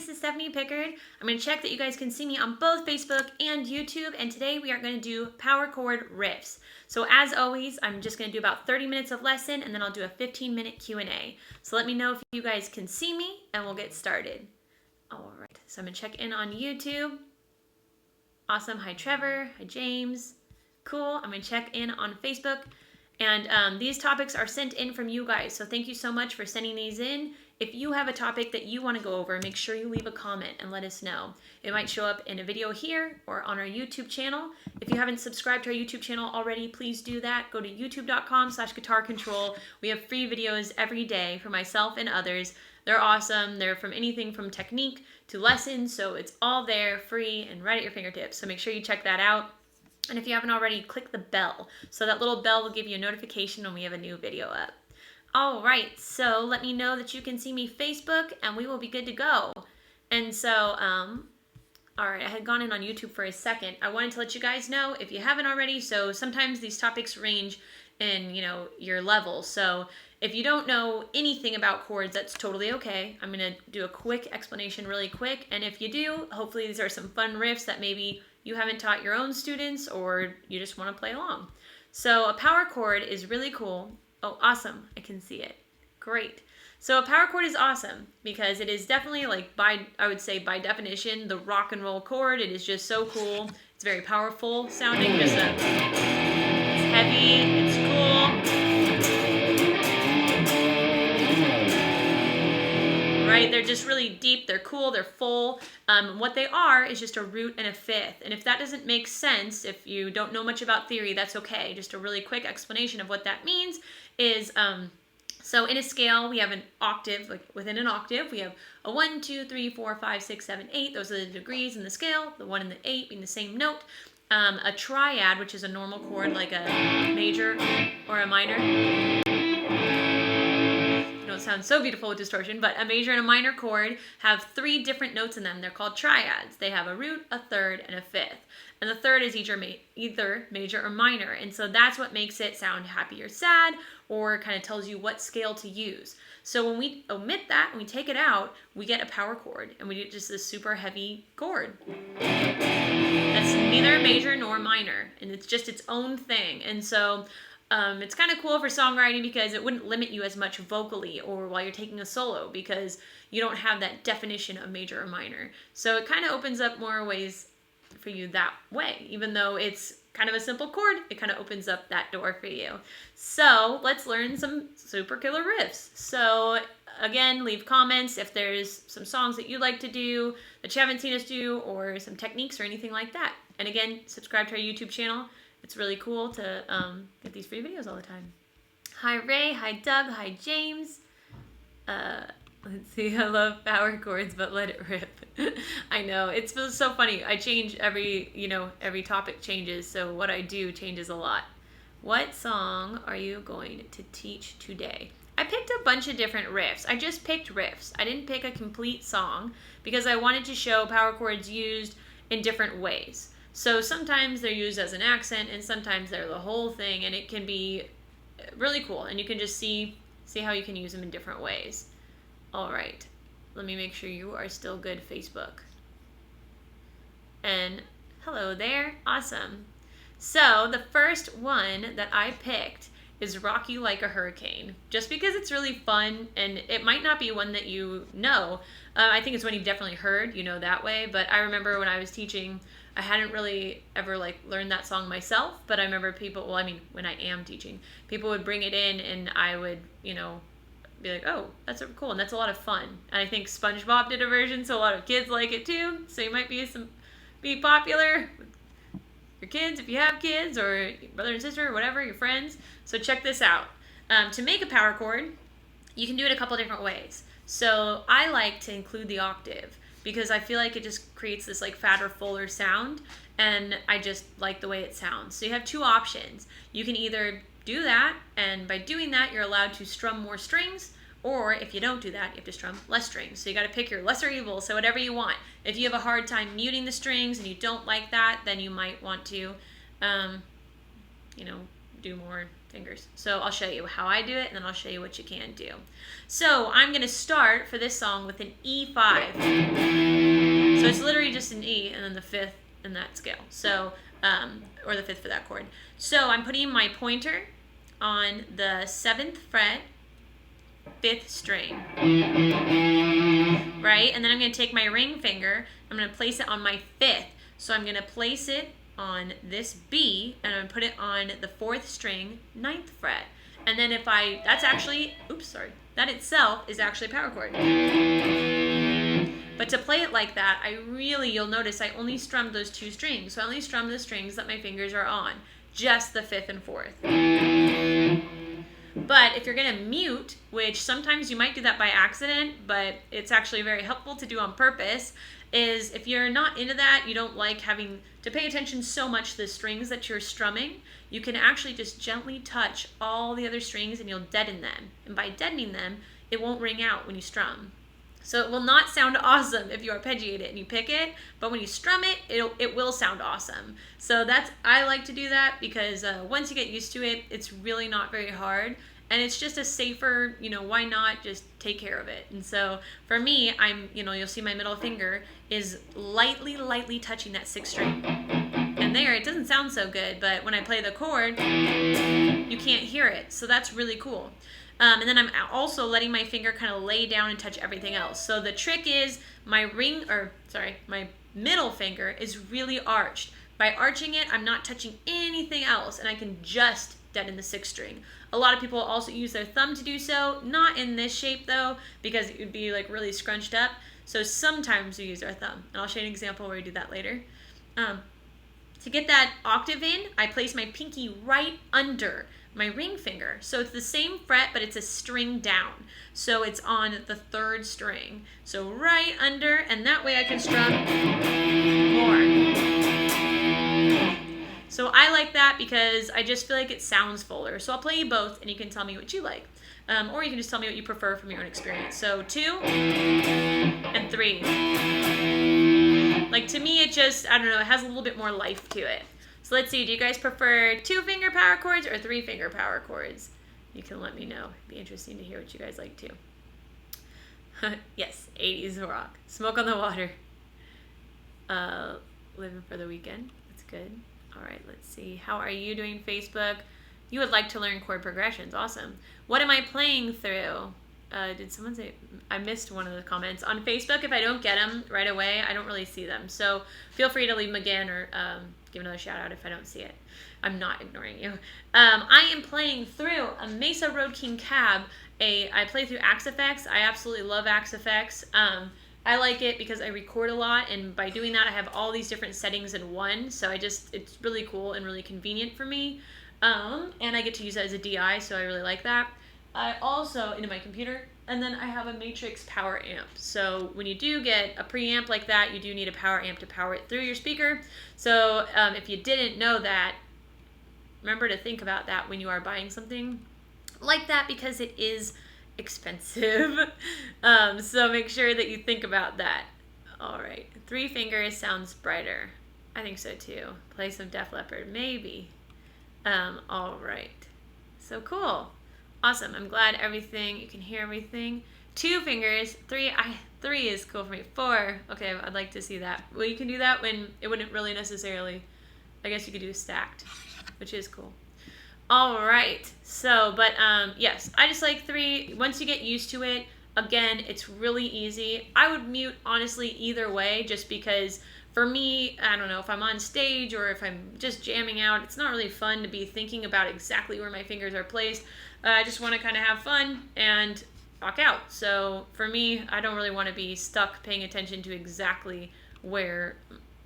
this is Stephanie Pickard. I'm going to check that you guys can see me on both Facebook and YouTube, and today we are going to do power chord riffs. So as always, I'm just going to do about 30 minutes of lesson, and then I'll do a 15-minute Q&A. So let me know if you guys can see me, and we'll get started. All right, so I'm going to check in on YouTube. Awesome. Hi, Trevor. Hi, James. Cool. I'm going to check in on Facebook. And these topics are sent in from you guys, so thank you so much for sending these in. If you have a topic that you want to go over, make sure you leave a comment and let us know. It might show up in a video here or on our YouTube channel. If you haven't subscribed to our YouTube channel already, please do that. Go to youtube.com/guitarcontrol. We have free videos every day for myself and others. They're awesome. They're from anything from technique to lessons, so it's all there, free, and right at your fingertips. So make sure you check that out. And if you haven't already, click the bell. So that little bell will give you a notification when we have a new video up. All right, so let me know that you can see me Facebook, and we will be good to go. And so, all right, I had gone in on YouTube for a second. I wanted to let you guys know, if you haven't already, so sometimes these topics range in, your level. So if you don't know anything about chords, that's totally okay. I'm going to do a quick explanation really quick. And if you do, hopefully these are some fun riffs that maybe you haven't taught your own students or you just want to play along. So a power chord is really cool. Oh, awesome. I can see it. Great. So a power chord is awesome because it is definitely, I would say by definition, the rock and roll chord. It is just so cool. It's very powerful sounding. It's heavy. It's cool. Right? They're just really deep. They're cool. They're full. What they are is just a root and a fifth. And if that doesn't make sense, if you don't know much about theory, that's okay. Just a really quick explanation of what that means is, so in a scale, we have an octave, like within an octave, we have a 1, 2, 3, 4, 5, 6, 7, 8. Those are the degrees in the scale, the 1 and the 8 being the same note. A triad, which is a normal chord like a major or a minor. It sounds so beautiful with distortion, but a major and a minor chord have 3 different notes in them. They're called triads. They have a root, a third, and a fifth. And the third is either major or minor. And so that's what makes it sound happy or sad, or kind of tells you what scale to use. So when we omit that and we take it out, we get a power chord, and we get just this super heavy chord. That's neither major nor minor, and it's just its own thing. And so it's kind of cool for songwriting because it wouldn't limit you as much vocally or while you're taking a solo because you don't have that definition of major or minor. So it kind of opens up more ways for you that way. Even though it's kind of a simple chord, it kind of opens up that door for you. So let's learn some super killer riffs. So again, leave comments if there's some songs that you'd like to do that you haven't seen us do or some techniques or anything like that. And again, subscribe to our YouTube channel. It's really cool to get these free videos all the time. Hi, Ray. Hi, Doug. Hi, James. Let's see. I love power chords, but let it rip. I know. It's so funny. I change every topic changes, so what I do changes a lot. What song are you going to teach today? I picked a bunch of different riffs. I just picked riffs. I didn't pick a complete song because I wanted to show power chords used in different ways. So sometimes they're used as an accent, and sometimes they're the whole thing, and it can be really cool. And you can just see how you can use them in different ways. All right, let me make sure you are still good, Facebook. And hello there, awesome. So the first one that I picked is Rock You Like a Hurricane, just because it's really fun, and it might not be one that you know. I think it's one you've definitely heard, that way, but I remember when I was teaching, I hadn't really ever learned that song myself, but I remember when I am teaching, people would bring it in and I would, be like, oh, that's cool, and that's a lot of fun. And I think SpongeBob did a version, so a lot of kids like it too, so you might be popular with your kids if you have kids, or your brother and sister, or whatever, your friends. So check this out. To make a power chord, you can do it a couple different ways. So I like to include the octave because I feel like it just creates this fatter, fuller sound, and I just like the way it sounds. So you have 2 options. You can either do that, and by doing that, you're allowed to strum more strings, or if you don't do that, you have to strum less strings. So you got to pick your lesser evil, so whatever you want. If you have a hard time muting the strings and you don't like that, then you might want to, do more fingers. So I'll show you how I do it, and then I'll show you what you can do. So I'm going to start for this song with an E5. So it's literally just an E and then the fifth in that scale. So, or the fifth for that chord. So I'm putting my pointer on the 7th fret, 5th string, right? And then I'm going to take my ring finger, I'm going to place it on my 5th. So I'm going to place it on this B, and I'm going to put it on the 4th string, 9th fret. And then if that's actually, that itself is actually a power chord. But to play it like that, you'll notice I only strummed those 2 strings. So I only strummed the strings that my fingers are on, just the 5th and 4th. But if you're going to mute, which sometimes you might do that by accident, but it's actually very helpful to do on purpose, is if you're not into that, you don't like having to pay attention so much to the strings that you're strumming, you can actually just gently touch all the other strings and you'll deaden them. And by deadening them, it won't ring out when you strum. So it will not sound awesome if you arpeggiate it and you pick it, but when you strum it, it will sound awesome. So I like to do that because once you get used to it, it's really not very hard. And it's just a safer, why not just take care of it? And so for me, you'll see my middle finger is lightly touching that 6th string. And there, it doesn't sound so good, but when I play the chord, you can't hear it. So that's really cool. And then I'm also letting my finger kind of lay down and touch everything else. So the trick is my middle finger is really arched. By arching it, I'm not touching anything else, and I can just deaden the 6th string. A lot of people also use their thumb to do so, not in this shape though, because it would be like really scrunched up. So sometimes we use our thumb, and I'll show you an example where we do that later. To get that octave in, I place my pinky right under my ring finger. So it's the same fret, but it's a string down. So it's on the 3rd string. So right under, and that way I can strum more. So I like that because I just feel like it sounds fuller. So I'll play you both, and you can tell me what you like. Or you can just tell me what you prefer from your own experience. So 2 and 3. Like to me, it just, I don't know, it has a little bit more life to it. So let's see, do you guys prefer 2-finger power chords or 3-finger power chords? You can let me know. It'd be interesting to hear what you guys like too. Yes, 80s rock. Smoke on the Water. Living for the Weekend. That's good. All right, let's see. How are you doing, Facebook? You would like to learn chord progressions. Awesome. What am I playing through? Did someone say? I missed one of the comments. On Facebook, if I don't get them right away, I don't really see them. So feel free to leave them again or give another shout out if I don't see it. I'm not ignoring you. I am playing through a Mesa Road King Cab. I play through Axe FX. I absolutely love Axe FX. I like it because I record a lot, and by doing that, I have all these different settings in one. So it's really cool and really convenient for me. And I get to use it as a DI, so I really like that. I also, into my computer, and then I have a Matrix power amp. So when you do get a preamp like that, you do need a power amp to power it through your speaker. So if you didn't know that, remember to think about that when you are buying something like that, because it is expensive. So make sure that you think about that. All right, 3 fingers sounds brighter. I think so too. Play some Def Leppard, maybe. All right, so cool. Awesome. I'm glad you can hear everything. 2 fingers, 3 is cool for me. 4, okay, I'd like to see that. Well, you can do that when it wouldn't really necessarily, I guess you could do stacked, which is cool. All right, so, but yes, I just like 3. Once you get used to it, again, it's really easy. I would mute, honestly, either way, just because for me, I don't know, if I'm on stage or if I'm just jamming out, it's not really fun to be thinking about exactly where my fingers are placed. I just want to kind of have fun and rock out. So for me, I don't really want to be stuck paying attention to exactly where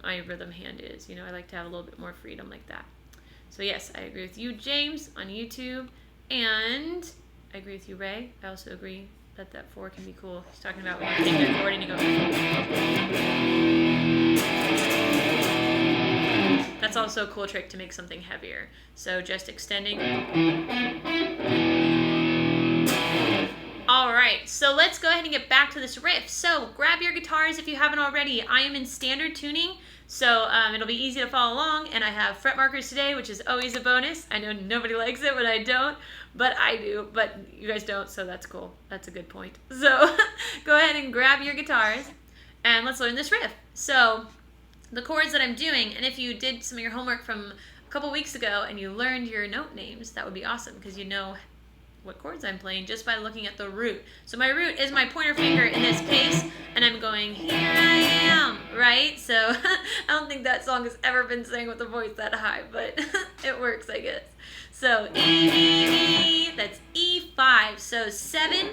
my rhythm hand is. I like to have a little bit more freedom like that. So yes, I agree with you, James, on YouTube. And I agree with you, Ray. I also agree that 4 can be cool. He's talking about when you take a chord and you go. That's also a cool trick to make something heavier. So just extending. All right. right, so let's go ahead and get back to this riff. So grab your guitars if you haven't already. I am in standard tuning, so it'll be easy to follow along, and I have fret markers today, which is always a bonus. I know nobody likes it when I don't, but I do, but you guys don't, so that's cool. That's a good point. So go ahead and grab your guitars, and let's learn this riff. So the chords that I'm doing, and if you did some of your homework from a couple weeks ago and you learned your note names, that would be awesome, because you know what chords I'm playing just by looking at the root. So my root is my pointer finger in this case, and I'm going, here I am, right? So I don't think that song has ever been sang with a voice that high, but it works, I guess. So E, that's E5. So 7,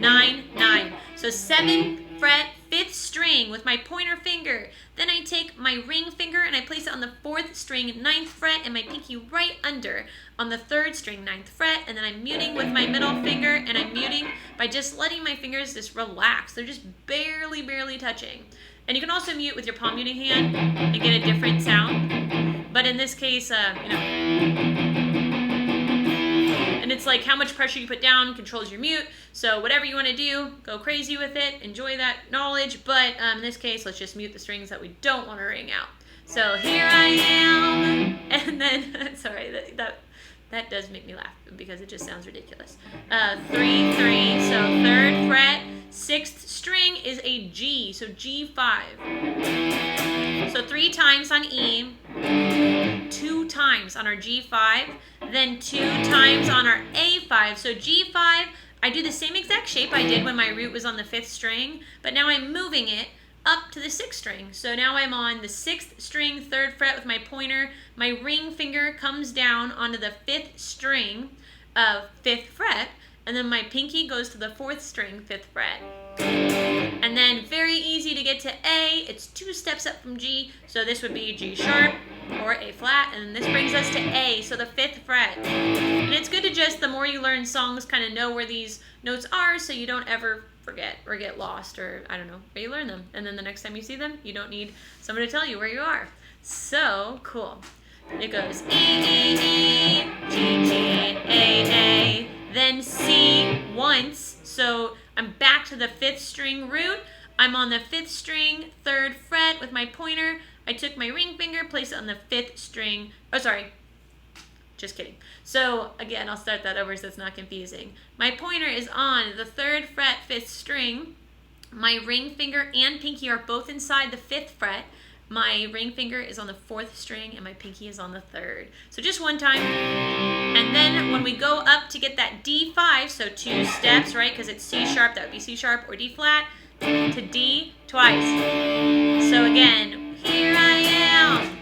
9, 9. So 7th fret, 5th string with my pointer finger. Then I take my ring finger and I place it on the 4th string, 9th fret, and my pinky right under on the 3rd string, 9th fret, and then I'm muting with my middle finger, and I'm muting by just letting my fingers just relax. They're just barely touching. And you can also mute with your palm muting hand and get a different sound. But in this case, and it's like how much pressure you put down controls your mute. So whatever you want to do, go crazy with it. Enjoy that knowledge. But in this case, let's just mute the strings that we don't want to ring out. So here I am. And then, sorry, that does make me laugh because it just sounds ridiculous. 3, 3. So 3rd fret, 6th string is a G. So G5. So 3 times on E, 2 times on our G5, then 2 times on our A5. So G5, I do the same exact shape I did when my root was on the 5th string, but now I'm moving it up to the 6th string. So now I'm on the 6th string, 3rd fret with my pointer. My ring finger comes down onto the 5th string, 5th fret, and then my pinky goes to the 4th string, 5th fret. And then very easy to get to A, it's 2 steps up from G, so this would be G sharp or A flat, and this brings us to A, so the 5th fret. And it's good to just, the more you learn songs, kind of know where these notes are so you don't ever forget or get lost, or I don't know, where you learn them. And then the next time you see them, you don't need someone to tell you where you are. So cool. It goes E, E, E, G, G, A, then C once, so I'm back to the 5th string root. I'm on the 5th string, 3rd fret with my pointer. I took my ring finger, placed it on the 5th string. Oh, sorry. Just kidding. So, again, I'll start that over so it's not confusing. My pointer is on the 3rd fret, 5th string. My ring finger and pinky are both inside the 5th fret. My ring finger is on the 4th string and my pinky is on the 3rd. So just one time. And then when we go up to get that D5, so 2 steps, right? Because it's C sharp, that would be C sharp or D flat, to D twice. So again, here I am.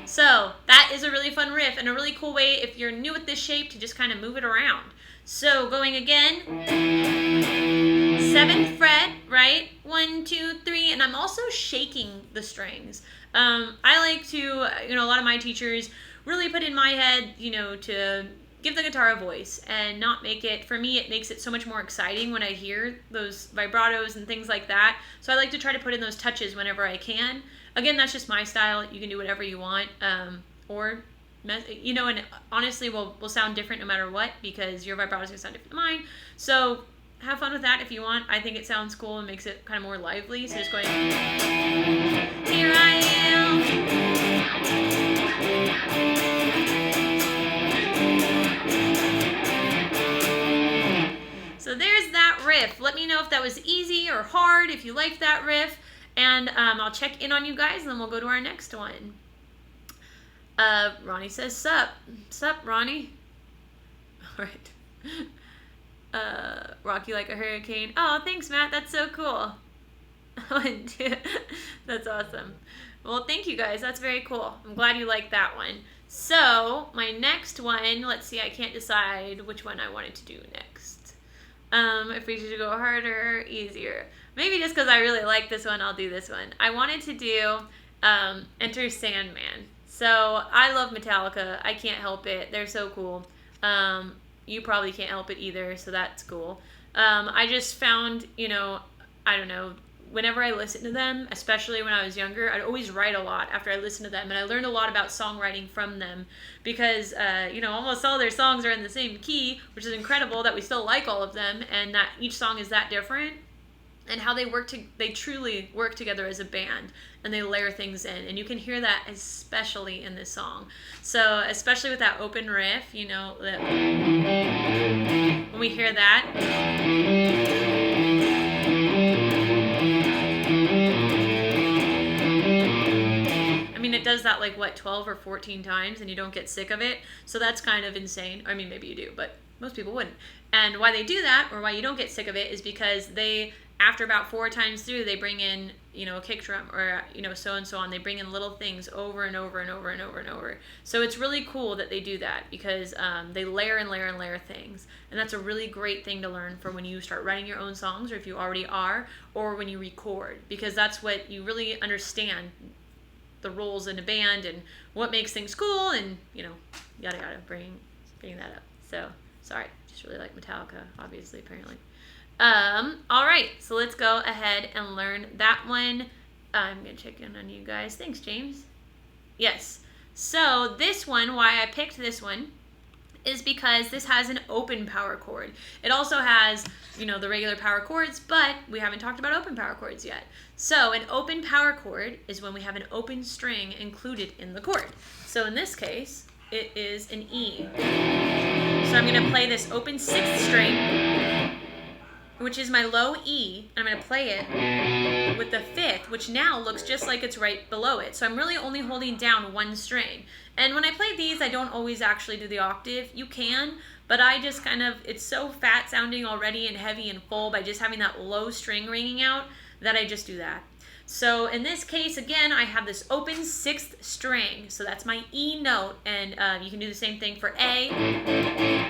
So that is a really fun riff and a really cool way, if you're new at this shape, to just kind of move it around. So going again, 7th fret, right? 1, 2, 3, and I'm also shaking the strings. I like to, a lot of my teachers really put in my head, to give the guitar a voice and not make it, for me, it makes it so much more exciting when I hear those vibratos and things like that. So I like to try to put in those touches whenever I can. Again, that's just my style. You can do whatever you want, and honestly, will sound different no matter what, because your vibrato is going to sound different than mine. So have fun with that if you want. I think it sounds cool and makes it kind of more lively. So just going, here I am. So there's that riff. Let me know if that was easy or hard, if you liked that riff. And I'll check in on you guys, and then we'll go to our next one. Ronnie says, sup. Sup, Ronnie? All right. Rock you like a hurricane. Oh, thanks, Matt. That's so cool. 1, 2. That's awesome. Well, thank you, guys. That's very cool. I'm glad you liked that one. So, my next one, let's see. I can't decide which one I wanted to do next. If we should go harder or easier. Maybe just because I really like this one, I'll do this one. I wanted to do Enter Sandman. So I love Metallica. I can't help it. They're so cool. You probably can't help it either, so that's cool. I just found, I don't know, whenever I listen to them, especially when I was younger, I'd always write a lot after I listened to them, and I learned a lot about songwriting from them because, almost all their songs are in the same key, which is incredible that we still like all of them, and that each song is that different, and how they truly work together as a band, and they layer things in, and you can hear that especially in this song. So, especially with that open riff, when we hear that, it does that 12 or 14 times, and you don't get sick of it. So that's kind of insane. I mean, maybe you do, but most people wouldn't. And why they do that, or why you don't get sick of it, is because they, after about 4 times through, they bring in, a kick drum, or, so and so on. They bring in little things over and over and over and over and over. So it's really cool that they do that, because they layer and layer and layer things. And that's a really great thing to learn for when you start writing your own songs, or if you already are, or when you record, because that's what you really understand, the roles in a band and what makes things cool, and yada yada, bringing that up. So sorry, just really like Metallica, obviously, apparently. All right, so let's go ahead and learn that one. I'm gonna check in on you guys. Thanks, James. Yes, so this one, why I picked this one, is because this has an open power chord. It also has, the regular power chords, but we haven't talked about open power chords yet. So an open power chord is when we have an open string included in the chord. So in this case, it is an E. So I'm going to play this open 6th string, which is my low E, and I'm going to play it with the 5th, which now looks just like it's right below it. So I'm really only holding down 1 string. And when I play these, I don't always actually do the octave. You can, but I just it's so fat sounding already and heavy and full by just having that low string ringing out that I just do that. So in this case, again, I have this open 6th string. So that's my E note, and you can do the same thing for A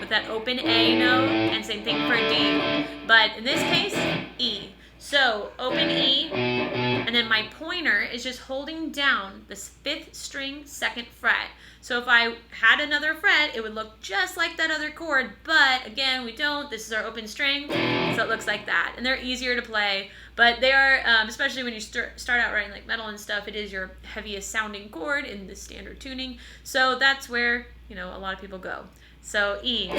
with that open A note, and same thing for D. But in this case, E. So open E, and then my pointer is just holding down this 5th string 2nd fret. So if I had another fret, it would look just like that other chord, but again, we don't. This is our open string, so it looks like that. And they're easier to play, but they are, especially when you start out writing like metal and stuff, it is your heaviest sounding chord in the standard tuning. So that's where, a lot of people go. So E, and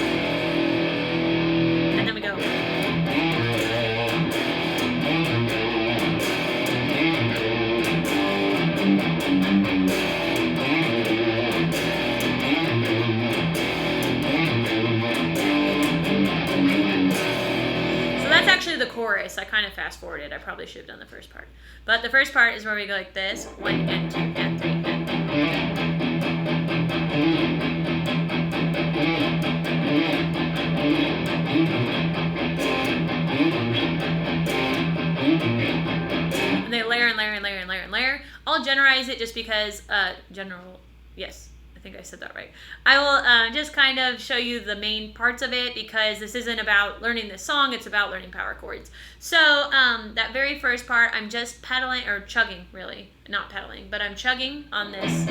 then we go. That's actually the chorus. I kind of fast forwarded. I probably should have done the first part. But the first part is where we go like this. 1 and 2 and 3 and 4. And they layer and layer and layer and layer and layer. I'll generalize it just because, yes. I think I said that right. I will just kind of show you the main parts of it, because this isn't about learning this song, it's about learning power chords. So that very first part, I'm just pedaling, or chugging really, not pedaling, but I'm chugging on this,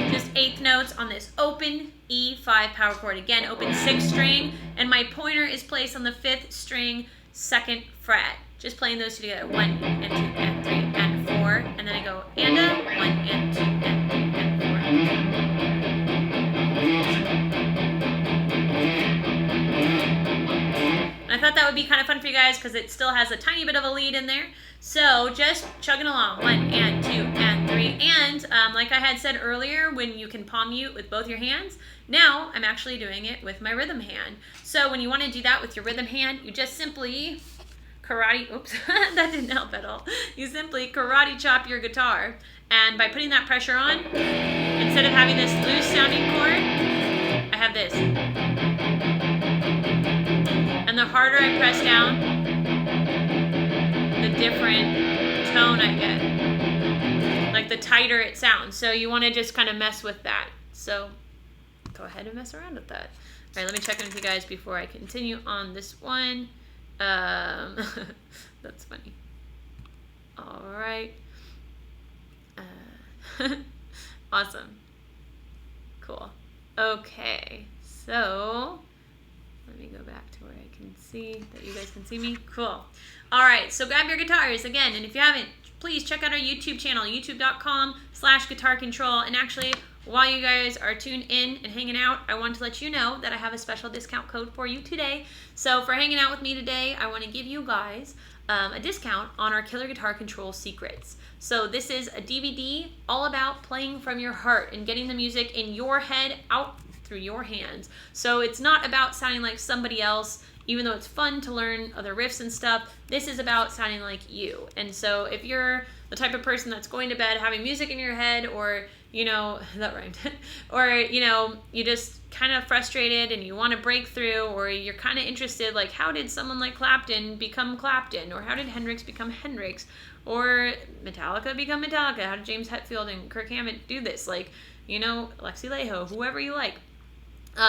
just 8th notes on this open E5 power chord. Again, open 6th string, and my pointer is placed on the 5th string 2nd fret. Just playing those two together, 1 and 2 and 3 and 4, and then I go and 1 and 2 and 3 and 4. And I thought that would be kind of fun for you guys because it still has a tiny bit of a lead in there. So just chugging along, 1 and 2 and 3. And like I had said earlier, when you can palm mute with both your hands, now I'm actually doing it with my rhythm hand. So when you want to do that with your rhythm hand, you just simply that didn't help at all. You simply karate chop your guitar. And by putting that pressure on, instead of having this loose sounding chord, I have this. And the harder I press down, the different tone I get. Like the tighter it sounds. So you want to just kind of mess with that. So go ahead and mess around with that. All right, let me check in with you guys before I continue on this one. That's funny. All right. Awesome. Cool. Okay. So Let me go back to where I can see that you guys can see me. Cool. All right, so grab your guitars again, and if you haven't, please check out our YouTube channel, youtube.com/guitar control. And actually, while you guys are tuned in and hanging out, I want to let you know that I have a special discount code for you today. So for hanging out with me today, I want to give you guys a discount on our Killer Guitar Control Secrets. So this is a DVD all about playing from your heart and getting the music in your head out through your hands. So it's not about sounding like somebody else, even though it's fun to learn other riffs and stuff. This is about sounding like you. And so if you're the type of person that's going to bed having music in your head, or, you know, that rhymed, or, you know, you just kind of frustrated and you want to break through, or you're kind of interested, like, how did someone like Clapton become Clapton? Or how did Hendrix become Hendrix? Or Metallica become Metallica? How did James Hetfield and Kirk Hammett do this? Like, you know, Alexi Laiho, whoever you like.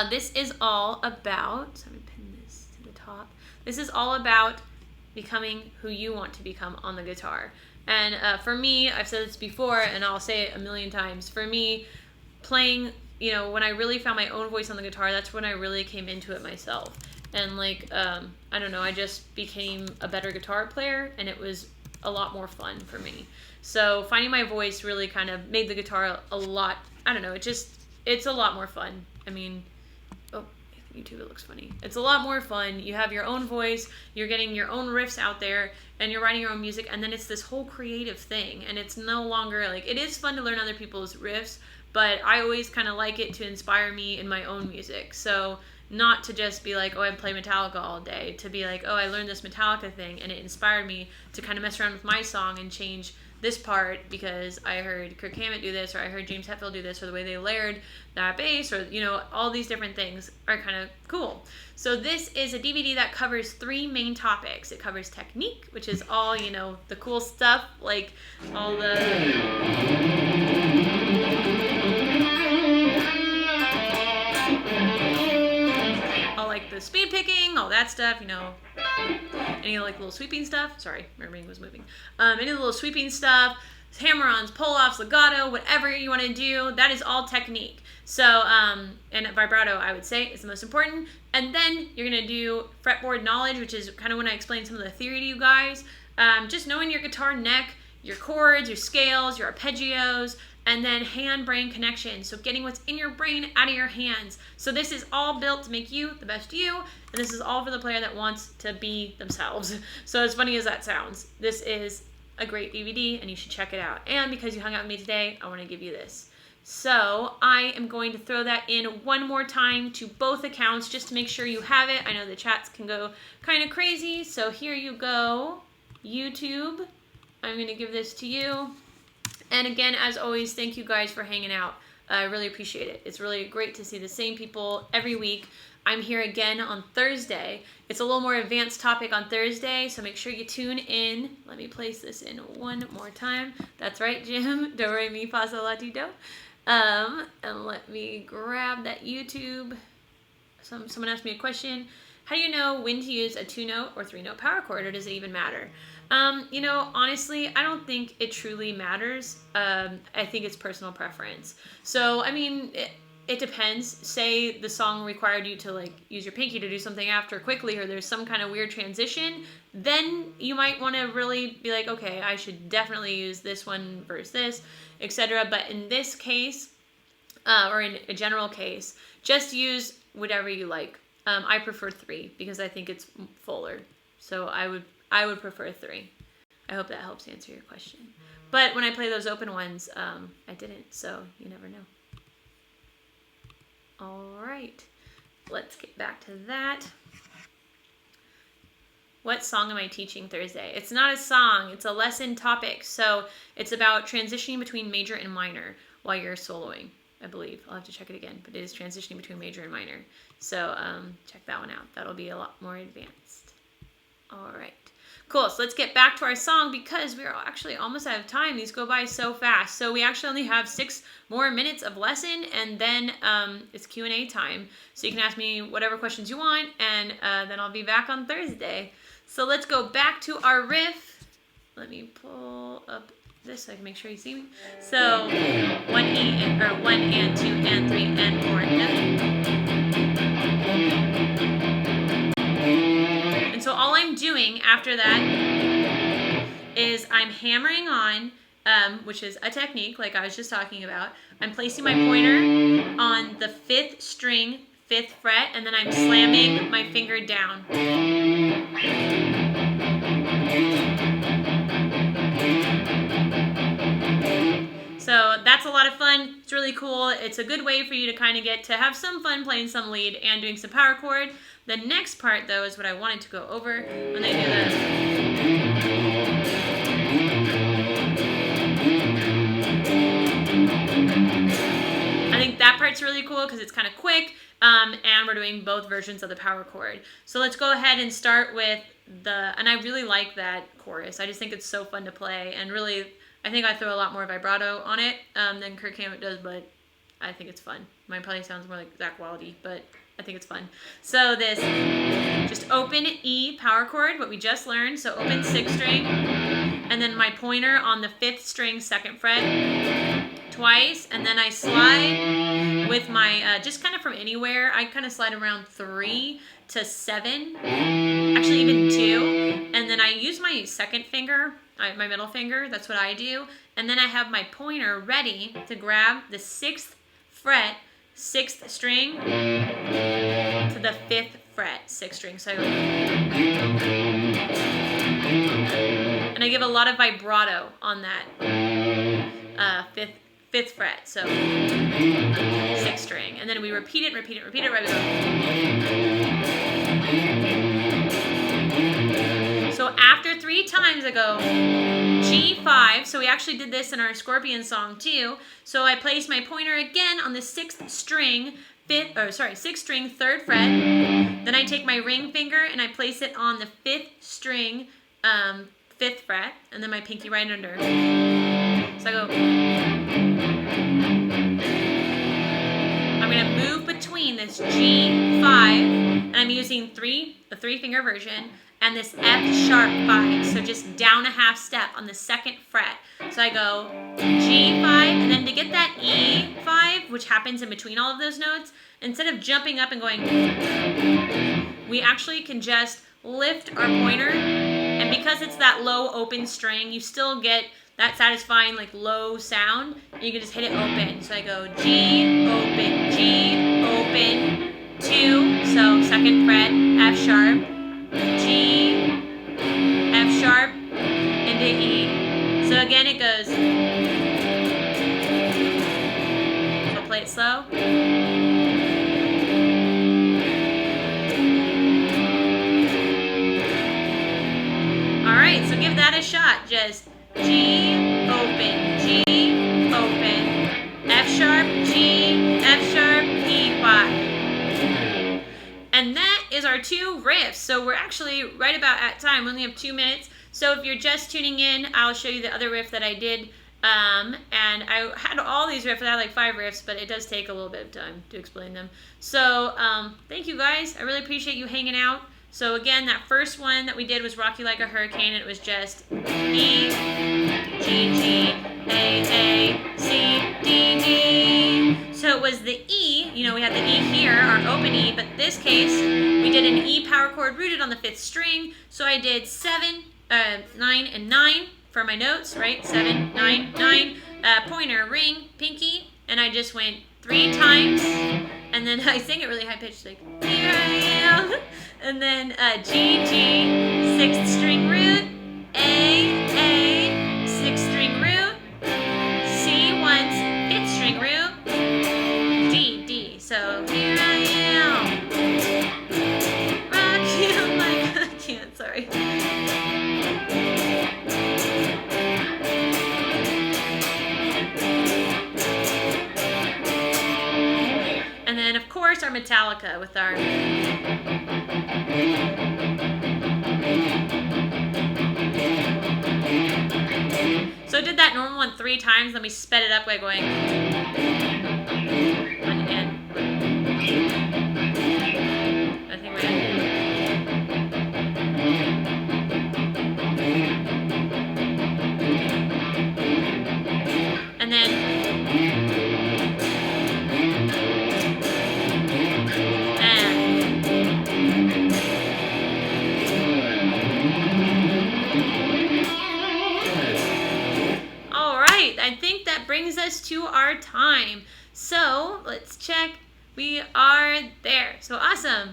This is all about, so I'm going to pin this to the top. This is all about becoming who you want to become on the guitar. And for me, I've said this before, and I'll say it a million times. For me, playing, you know, when I really found my own voice on the guitar, that's when I really came into it myself. And like, I don't know, I just became a better guitar player, and it was a lot more fun for me. So finding my voice really kind of made the guitar a lot, I don't know, it's a lot more fun. I mean, oh, YouTube, it looks funny. It's a lot more fun. You have your own voice, you're getting your own riffs out there, and you're writing your own music, and then it's this whole creative thing, and it's no longer, like, it is fun to learn other people's riffs, but I always kind of like it to inspire me in my own music. So not to just be like, oh, I play Metallica all day, to be like, oh, I learned this Metallica thing, and it inspired me to kind of mess around with my song and change this part because I heard Kirk Hammett do this, or I heard James Hetfield do this, or the way they layered that bass, or, you know, all these different things are kind of cool. So this is a DVD that covers 3 main topics. It covers technique, which is all, you know, the cool stuff, like all like the speed picking, all that stuff, you know, any like little sweeping stuff. Sorry, my ring was moving. Any little sweeping stuff, hammer-ons, pull-offs, legato, whatever you want to do, that is all technique. So, and vibrato, I would say, is the most important. And then you're going to do fretboard knowledge, which is kind of when I explain some of the theory to you guys. Just knowing your guitar neck, your chords, your scales, your arpeggios, and then hand-brain connection. So getting what's in your brain out of your hands. So this is all built to make you the best you, and this is all for the player that wants to be themselves. So as funny as that sounds, this is a great DVD, and you should check it out. And because you hung out with me today, I want to give you this. So I am going to throw that in one more time to both accounts just to make sure you have it. I know the chats can go kind of crazy, so here you go. YouTube, I'm going to give this to you. And again, as always, thank you guys for hanging out. I really appreciate it. It's really great to see the same people every week. I'm here again on Thursday. It's a little more advanced topic on Thursday, so make sure you tune in. Let me place this in one more time. That's right, Jim. Do, re, mi, fa, sol, la, ti, do. And let me grab that YouTube. Someone asked me a question. How do you know when to use a 2-note or 3-note power chord, or does it even matter? You know, honestly, I don't think it truly matters. I think it's personal preference. So, I mean, it depends. Say the song required you to, like, use your pinky to do something after quickly, or there's some kind of weird transition, then you might want to really be like, okay, I should definitely use this one versus this, etc. But in this case, or in a general case, just use whatever you like. I prefer 3 because I think it's fuller. So I would prefer 3. I hope that helps answer your question. But when I play those open ones, I didn't, so you never know. All right, let's get back to that. What song am I teaching Thursday? It's not a song, it's a lesson topic. So it's about transitioning between major and minor while you're soloing, I believe. I'll have to check it again, but it is transitioning between major and minor. So check that one out. That'll be a lot more advanced. All right. Cool, so let's get back to our song because we're actually almost out of time. These go by so fast. So we actually only have 6 more minutes of lesson, and then it's Q&A time. So you can ask me whatever questions you want, and then I'll be back on Thursday. So let's go back to our riff. Let me pull up this so I can make sure you see me. So 1 and 2 and 3 and 4. after that is I'm hammering on, which is a technique like I was just talking about. I'm placing my pointer on the 5th string, 5th fret, and then I'm slamming my finger down. So that's a lot of fun. It's really cool. It's a good way for you to kind of get to have some fun playing some lead and doing some power chord. The next part, though, is what I wanted to go over when they do this. I think that part's really cool because it's kind of quick, and we're doing both versions of the power chord. So let's go ahead and start with and I really like that chorus. I just think it's so fun to play, and really, I think I throw a lot more vibrato on it than Kirk Hammett does, but I think it's fun. Mine probably sounds more like Zach Wilde, but I think it's fun. So this, just open E power chord, what we just learned. So open 6th string, and then my pointer on the 5th string, 2nd fret, twice, and then I slide with my, just kind of from anywhere, I kind of slide around 3 to 7, actually even 2, and then I use my 2nd finger, my middle finger, that's what I do, and then I have my pointer ready to grab the 6th fret, 6th string to the 5th fret, 6th string. So I go, and I give a lot of vibrato on that 5th fret, so 6th string, and then we repeat it, right? We go. So after 3 times, I go G5. So we actually did this in our Scorpion song too. So I place my pointer again on the 6th string, 6th string, 3rd fret. Then I take my ring finger and I place it on the 5th string, 5th fret, and then my pinky right under. So I go. I'm gonna move between this G5, and I'm using the 3-finger version, and this F sharp 5, so just down a half step on the 2nd fret. So I go G5, and then to get that E5, which happens in between all of those notes, instead of jumping up and going, we actually can just lift our pointer, and because it's that low open string, you still get that satisfying like low sound, and you can just hit it open. So I go G, open, 2, so 2nd fret, F sharp, G, F sharp, into E. So again it goes, so play it slow. Alright, so give that a shot. Just G, open, F sharp, G, F sharp, E5. And that is our 2 riffs. So we're actually right about at time. We only have 2 minutes. So if you're just tuning in, I'll show you the other riff that I did. And I had all these riffs. I had like 5 riffs, but it does take a little bit of time to explain them. So thank you guys. I really appreciate you hanging out. So again, that first one that we did was Rock You Like a Hurricane. And it was just E, G, G, A, C, D, D. So it was the E, you know, we had the E here, our open E, but this case, we did an E power chord rooted on the 5th string. So I did 7, 9, and 9 for my notes, right? 7, 9, 9, pointer, ring, pinky, and I just went 3 times, and then I sang it really high pitched, like, here I am, and then G, G, 6th string root, A, 6th string root, C once, 5th string root, D, D. So here I am, rock you like I can't, sorry. And then of course our Metallica with our so I did that normal one 3 times, then we sped it up by going one and I think we're gonna and then brings us to our time. So let's check. We are there. So awesome.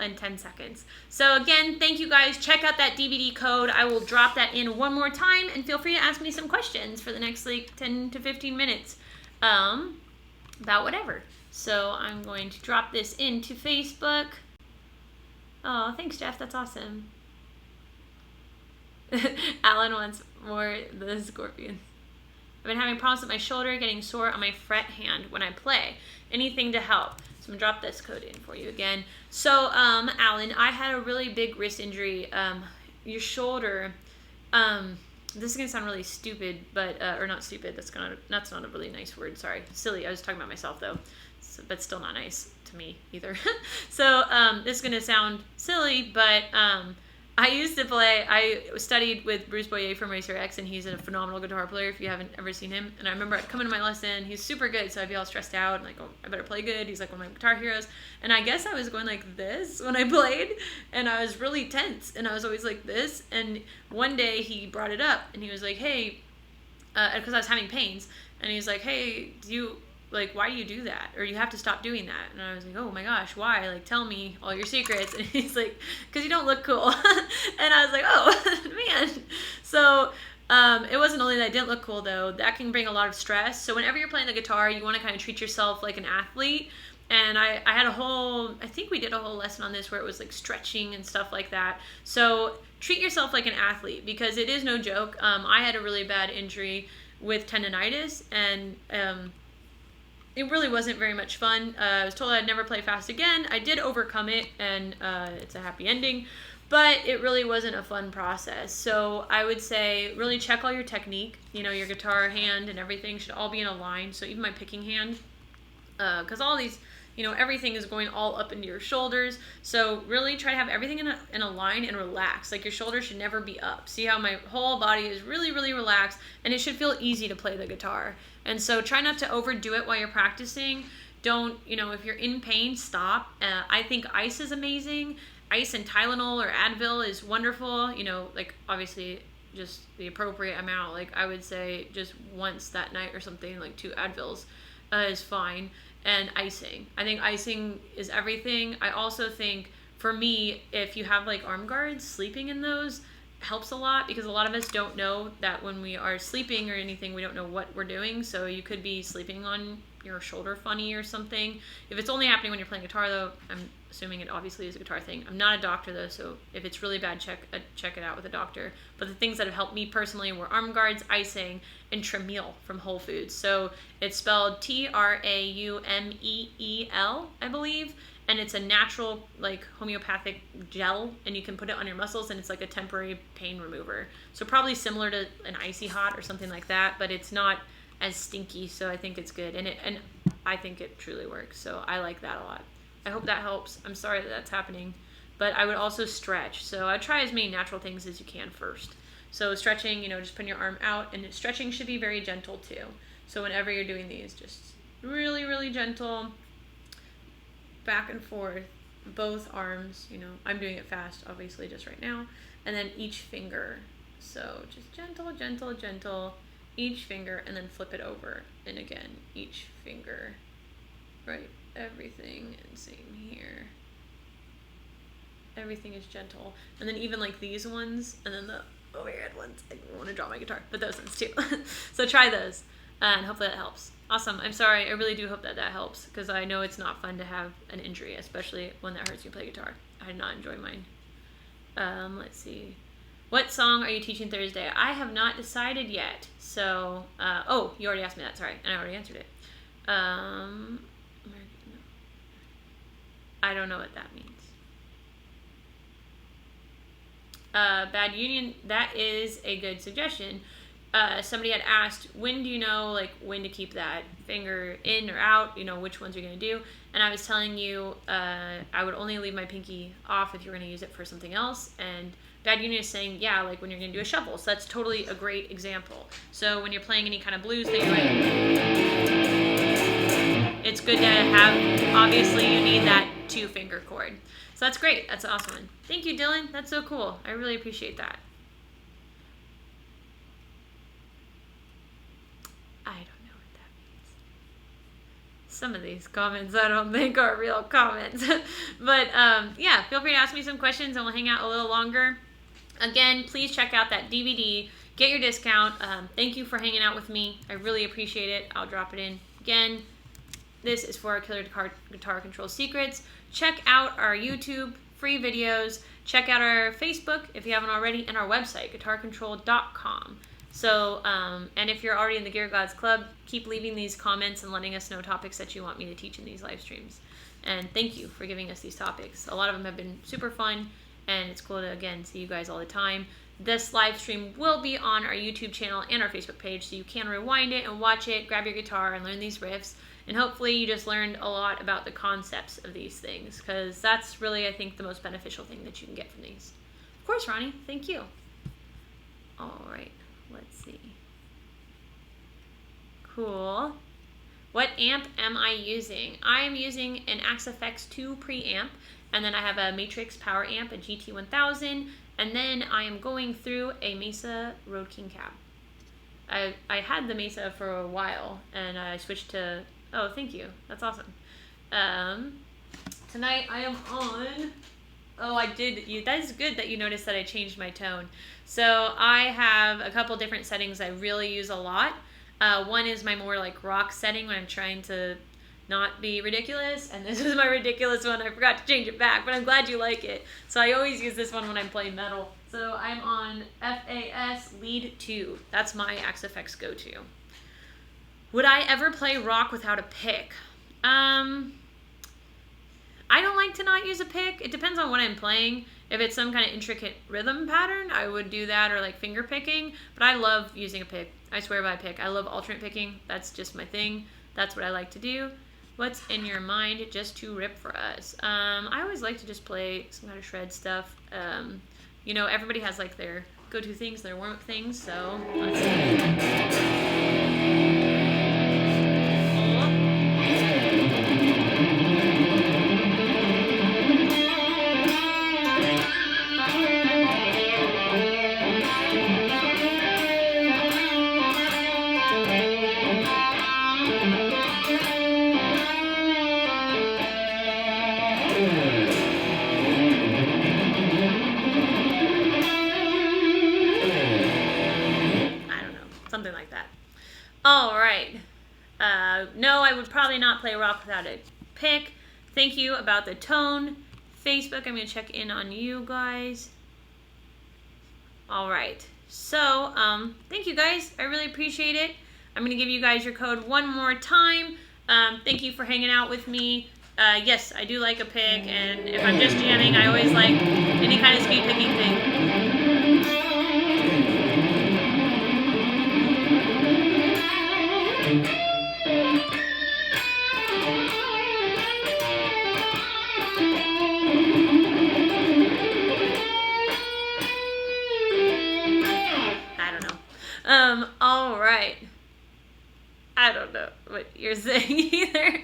In 10 seconds. So again, thank you guys. Check out that DVD code. I will drop that in one more time, and feel free to ask me some questions for the next like 10 to 15 minutes about whatever. So I'm going to drop this into Facebook. Oh, thanks, Jeff. That's awesome. Alan wants more the scorpion. I've been having problems with my shoulder, getting sore on my fret hand when I play. Anything to help? So I'm gonna drop this code in for you again. So, Alan, I had a really big wrist injury. Your shoulder. This is gonna sound really stupid, but or not stupid. That's not a really nice word. Sorry, silly. I was talking about myself though, so, but still not nice to me either. So this is gonna sound silly, but I used to play. I studied with Bruce Boyer from Racer X, and he's a phenomenal guitar player if you haven't ever seen him. And I remember I'd come into my lesson. He's super good, so I'd be all stressed out and like, oh, I better play good. He's like one of my guitar heroes. And I guess I was going like this when I played, and I was really tense, and I was always like this. And one day he brought it up, and he was like, hey, because I was having pains, and he was like, hey, why do you do that? Or you have to stop doing that. And I was like, oh my gosh, why? Like, tell me all your secrets. And he's like, because you don't look cool. And I was like, oh, man. So it wasn't only that I didn't look cool, though. That can bring a lot of stress. So whenever you're playing the guitar, you want to kind of treat yourself like an athlete. And I had I think we did a whole lesson on this where it was like stretching and stuff like that. So treat yourself like an athlete, because it is no joke. I had a really bad injury with tendonitis, and it really wasn't very much fun. I was told I'd never play fast again. I did overcome it, and it's a happy ending, but it really wasn't a fun process. So I would say really check all your technique. You know, your guitar hand and everything should all be in a line. So even my picking hand, because all these, you know, everything is going all up into your shoulders. So really try to have everything in a line and relax. Like your shoulders should never be up. See how my whole body is really, really relaxed, and it should feel easy to play the guitar. And so try not to overdo it while you're practicing. Don't, you know, if you're in pain, stop. I think ice is amazing. Ice and Tylenol or Advil is wonderful. You know, like obviously just the appropriate amount. Like I would say just once that night or something, like 2 Advils is fine. And icing. I think icing is everything. I also think for me, if you have like arm guards, sleeping in those helps a lot, because a lot of us don't know that when we are sleeping or anything, we don't know what we're doing. So you could be sleeping on your shoulder funny or something. If it's only happening when you're playing guitar, though, I'm assuming it obviously is a guitar thing. I'm not a doctor though, so if it's really bad, check it out with a doctor. But the things that have helped me personally were arm guards, icing, and Traumeel from Whole Foods. So it's spelled Traumeel, I believe. And it's a natural, like, homeopathic gel, and you can put it on your muscles, and it's like a temporary pain remover. So probably similar to an Icy Hot or something like that, but it's not as stinky, so I think it's good. And I think it truly works, so I like that a lot. I hope that helps. I'm sorry that that's happening. But I would also stretch. So I try as many natural things as you can first. So stretching, you know, just putting your arm out, and stretching should be very gentle too. So whenever you're doing these, just really, really gentle. Back and forth, both arms, you know, I'm doing it fast obviously just right now, and then each finger. So just gentle, gentle, gentle, each finger, and then flip it over, and again each finger, right? Everything, and same here, everything is gentle. And then even like these ones, and then the overhead ones, I want to draw my guitar, but those ones too. So try those, and hopefully that helps. Awesome. I'm sorry. I really do hope that helps, because I know it's not fun to have an injury, especially one that hurts you play guitar. I did not enjoy mine. Let's see. What song are you teaching Thursday? I have not decided yet. So, oh, you already asked me that. Sorry. And I already answered it. I don't know what that means. Bad Union. That is a good suggestion. Somebody had asked, when do you know, like, when to keep that finger in or out, you know, which ones you're going to do. And I was telling you, I would only leave my pinky off if you're going to use it for something else. And Bad Union is saying, yeah, like when you're going to do a shuffle. So that's totally a great example. So when you're playing any kind of blues that you're like, it's good to have, obviously you need that 2-finger chord. So that's great. That's an awesome one. Thank you, Dylan. That's so cool. I really appreciate that. I don't know what Some of these comments I don't think are real comments. But yeah, feel free to ask me some questions and we'll hang out a little longer. Again, please check out that DVD. Get your discount. Thank you for hanging out with me. I really appreciate it. I'll drop it in. Again, this is for our Killer Guitar Control Secrets. Check out our YouTube free videos. Check out our Facebook if you haven't already, and our website, guitarcontrol.com. So, and if you're already in the Gear Gods Club, keep leaving these comments and letting us know topics that you want me to teach in these live streams. And thank you for giving us these topics. A lot of them have been super fun, and it's cool to, again, see you guys all the time. This live stream will be on our YouTube channel and our Facebook page, so you can rewind it and watch it, grab your guitar, and learn these riffs. And hopefully you just learned a lot about the concepts of these things, because that's really, I think, the most beneficial thing that you can get from these. Of course, Ronnie. Thank you. All right. Let's see. Cool. What amp am I using? I am using an Axe-Fx 2 preamp, and then I have a Matrix Power Amp, a GT1000, and then I am going through a Mesa Road King cab. I had the Mesa for a while, and I switched to... Oh, thank you. That's awesome. Tonight I am on... Oh, I did. That is good that you noticed that I changed my tone. So I have a couple different settings I really use a lot. One is my more like rock setting when I'm trying to not be ridiculous. And this is my ridiculous one. I forgot to change it back, but I'm glad you like it. So I always use this one when I'm playing metal. So I'm on FAS Lead 2. That's my Axe-Fx go-to. Would I ever play rock without a pick? I don't like to not use a pick. It depends on what I'm playing. If it's some kind of intricate rhythm pattern, I would do that, or like finger picking. But I love using a pick. I swear by pick. I love alternate picking. That's just my thing. That's what I like to do. What's in your mind just to rip for us? I always like to just play some kind of shred stuff. You know, everybody has like their go-to things, their warm-up things. So let's see. Something like that. All right. No, I would probably not play rock without a pick. Thank you about the tone. Facebook, I'm going to check in on you guys. All right. So, thank you guys. I really appreciate it. I'm going to give you guys your code one more time. Thank you for hanging out with me. Yes, I do like a pick, and if I'm just jamming, I always like any kind of speed picking thing. All right. I don't know what you're saying either.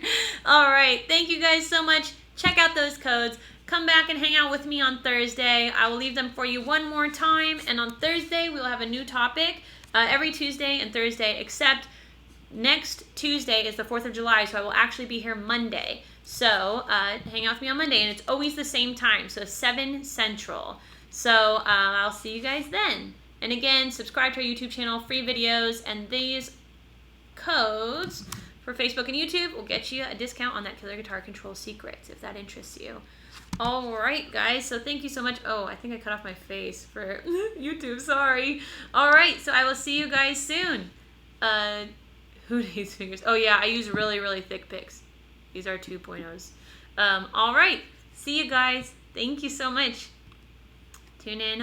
All right. Thank you guys so much. Check out those codes. Come back and hang out with me on Thursday. I will leave them for you one more time. And on Thursday, we will have a new topic every Tuesday and Thursday, except next Tuesday is the 4th of July, so I will actually be here Monday. So hang out with me on Monday, and it's always the same time, so 7 Central. So I'll see you guys then. And again, subscribe to our YouTube channel, free videos, and these codes for Facebook and YouTube will get you a discount on that Killer Guitar Control Secrets, if that interests you. All right, guys, so thank you so much. Oh, I think I cut off my face for YouTube, sorry. All right, so I will see you guys soon. Who needs fingers? Oh, yeah, I use really, really thick picks. These are 2.0s. All right, see you guys. Thank you so much. Tune in.